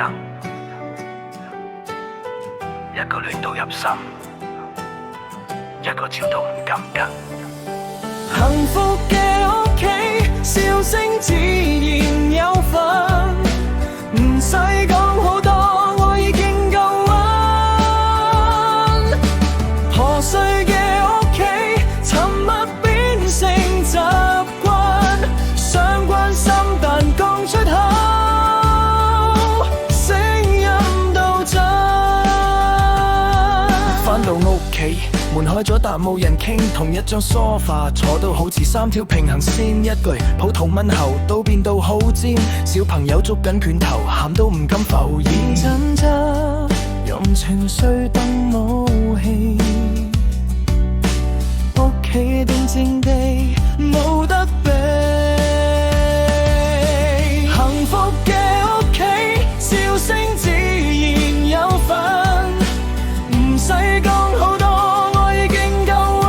燈，一個暖到入心，一個潮到唔敢跟。幸福嘅屋企，笑聲自然有份，唔使講好多，我已經夠溫。破碎嘅屋企，沉默變成習慣，想關心但講出口，聲音都真。返到屋企，門開咗但冇人傾，同一張梳化坐到好似三條平行線，一句普通問候都變到好尖，小朋友捉緊拳頭，喊都唔敢浮現，掙扎用情緒當武器，屋企定靜地冇得避。幸福嘅屋企，笑聲自然有份，唔使講好多，我已經夠溫。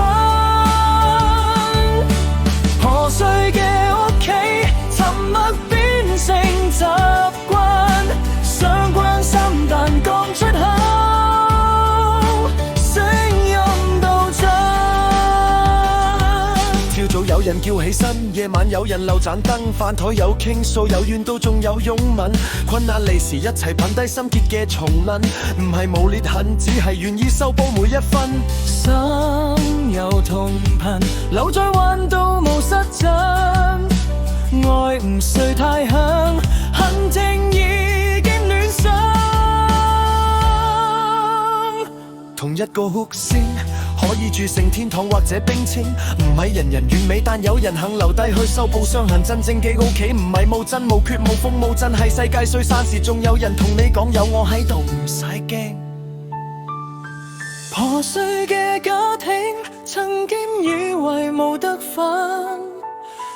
破碎嘅屋企，沉默變成習慣，想關心但講出口，聲音都真。朝早有人叫起身，夜晚有人漏盞燈，飯台有傾訴，有怨都仲有擁吻，困難嚟時一齊品低心結嘅重溫，唔係冇裂痕，只係願意修補每一分。心有同頻，留在彎都冇失真，愛唔需太響，恨情已經暖身。同一個哭聲，可以鑄成天堂或者冰清，唔係人人完美，但有人肯留低去修補傷痕。真正嘅屋企唔係無真無缺無風無陣，係世界衰散時仲有人同你講有我喺度，唔使驚。破碎嘅家庭，曾經以為冇得分，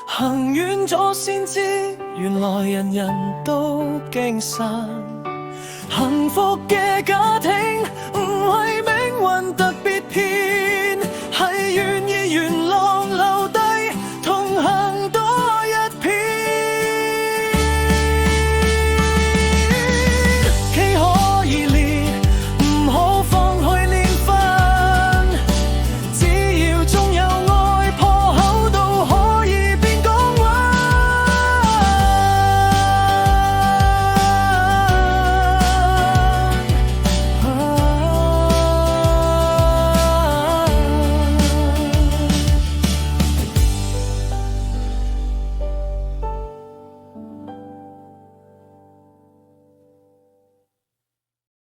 行遠咗先知，原來人人都驚神。幸福嘅家庭，唔係命運特